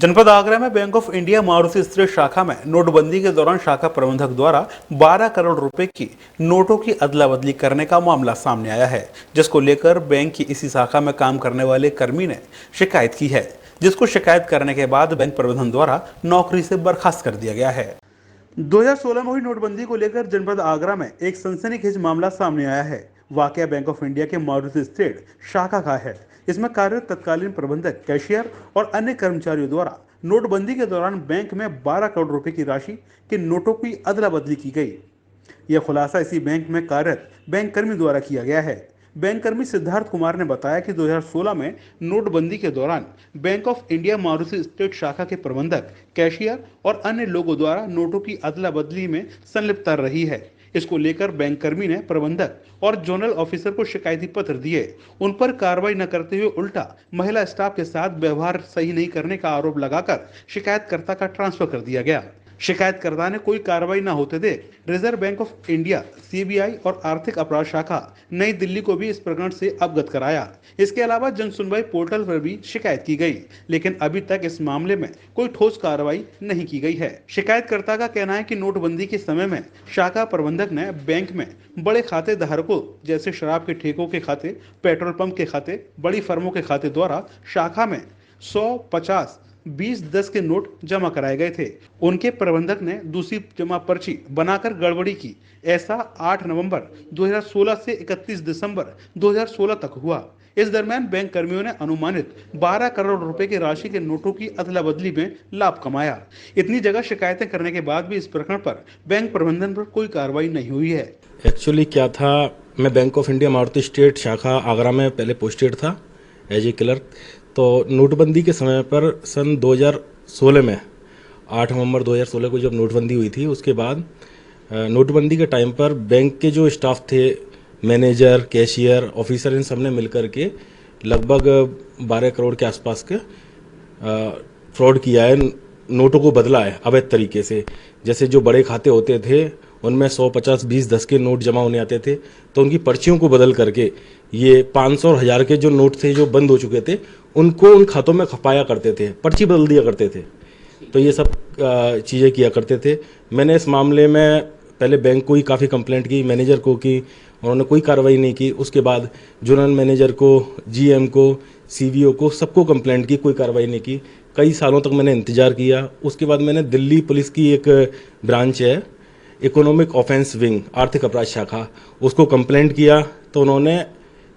जनपद आगरा में bank of India Maruti स्थित शाखा में नोटबंदी के दौरान शाखा प्रबंधक द्वारा 12 करोड़ रुपए की नोटों की अदला बदली करने का मामला सामने आया है, जिसको लेकर बैंक की इसी शाखा में काम करने वाले कर्मी ने शिकायत की है, जिसको शिकायत करने के बाद बैंक प्रबंधन द्वारा नौकरी से बर्खास्त कर दिया गया है। 2016 में हुई नोटबंदी को लेकर जनपद आगरा में एक सनसनीखेज मामला सामने आया है। वाकया बैंक ऑफ इंडिया के मारुति स्टेट शाखा का है। इसमें कार्यरत तत्कालीन प्रबंधक, कैशियर और अन्य कर्मचारियों द्वारा नोटबंदी के दौरान बैंक में 12 करोड़ रुपए की राशि के नोटों की अदला बदली की गई। यह खुलासा इसी बैंक में कार्यरत बैंक कर्मी द्वारा किया गया है। बैंक कर्मी सिद्धार्थ कुमार ने बताया कि 2016 में नोटबंदी के दौरान bank of India Maruti state शाखा के प्रबंधक, कैशियर और अन्य लोगों द्वारा नोटों की अदला बदली में संलिप्तता रही है। इसको लेकर बैंक कर्मी ने प्रबंधक और जोनल ऑफिसर को शिकायती पत्र दिए। उन पर कार्रवाई न करते हुए उल्टा महिला स्टाफ के साथ व्यवहार सही नहीं करने का आरोप लगाकर शिकायतकर्ता का ट्रांसफर कर दिया गया। शिकायतकर्ता ने कोई कार्रवाई न होते देख reserve bank of India, CBI और आर्थिक अपराध शाखा नई दिल्ली को भी इस प्रकरण से अवगत कराया। इसके अलावा जन सुनवाई पोर्टल पर भी शिकायत की गई, लेकिन अभी तक इस मामले में कोई ठोस कार्रवाई नहीं की गई है। शिकायतकर्ता का कहना है कि नोटबंदी के समय में शाखा प्रबंधक ने बैंक में बड़े खाते धारकों जैसे शराब के ठेकों के खाते, पेट्रोल पंप के खाते, बड़ी फर्मों के खाते द्वारा शाखा में 100, 50, 20, 10 के नोट जमा कराए गए थे। उनके प्रबंधक ने दूसरी जमा पर्ची बनाकर गड़बड़ी की। ऐसा 8 नवंबर 2016 से 31 दिसंबर 2016 तक हुआ। इस दरमियान बैंक कर्मियों ने अनुमानित 12 करोड़ रुपए की राशि के नोटों की अदला बदली में लाभ कमाया। इतनी जगह शिकायतें करने के बाद भी इस प्रकरण पर बैंक प्रबंधन पर कोई कार्रवाई नहीं हुई है। एक्चुअली क्या था, मैं bank of India Maruti state शाखा आगरा में पहले पोस्टेड था एज ए क्लर्क। तो नोटबंदी के समय पर सन 2016 में 8 नवंबर 2016 को जब नोटबंदी हुई थी, उसके बाद नोटबंदी के टाइम पर बैंक के जो स्टाफ थे, मैनेजर, कैशियर, ऑफिसर, इन सब ने मिलकर के लगभग 12 करोड़ के आसपास के फ्रॉड किया है, नोटों को बदला है अवैध तरीके से। जैसे जो बड़े खाते होते थे उनमें 100, 50, 20, 10 के नोट जमा होने आते थे, तो उनकी पर्चियों को बदल करके ये 500 और 1000 के जो नोट थे जो बंद हो चुके थे, उनको उन खातों में खपाया करते थे, पर्ची बदल दिया करते थे। तो ये सब चीज़ें किया करते थे। मैंने इस मामले में पहले बैंक को ही काफ़ी कंप्लेंट की, मैनेजर को की, उन्होंने कोई कार्रवाई नहीं की। उसके बाद जोनल मैनेजर को, जीएम को, सीवीओ को, सबको कंप्लेंट की, कोई कार्रवाई नहीं की। कई सालों तक मैंने इंतजार किया। उसके बाद मैंने दिल्ली पुलिस की एक ब्रांच है, इकोनॉमिक ऑफेंस विंग, आर्थिक अपराध शाखा, उसको कंप्लेंट किया। तो उन्होंने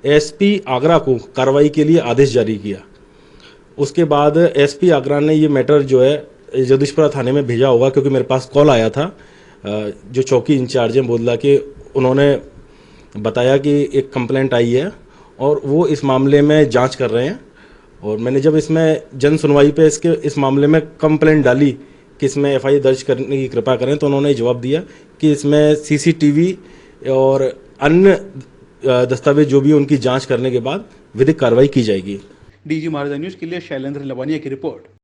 एसपी आगरा को कार्रवाई के लिए आदेश जारी किया। उसके बाद एसपी आगरा ने ये मैटर जो है जगदीशपुरा थाने में भेजा होगा, क्योंकि मेरे पास कॉल आया था। जो चौकी इंचार्ज हैं बोदला के, उन्होंने बताया कि एक कंप्लेंट आई है और वो इस मामले में जांच कर रहे हैं। और मैंने जब इसमें जन सुनवाई पे इस मामले में कंप्लेंट डाली कि इसमें एफआईआर दर्ज करने की कृपा करें, तो उन्होंने जवाब दिया कि इसमें सीसीटीवी और अन्य दस्तावेज जो भी उनकी जांच करने के बाद विधिक कार्रवाई की जाएगी। डीजी महाराजा न्यूज के लिए शैलेंद्र लवानिया की रिपोर्ट।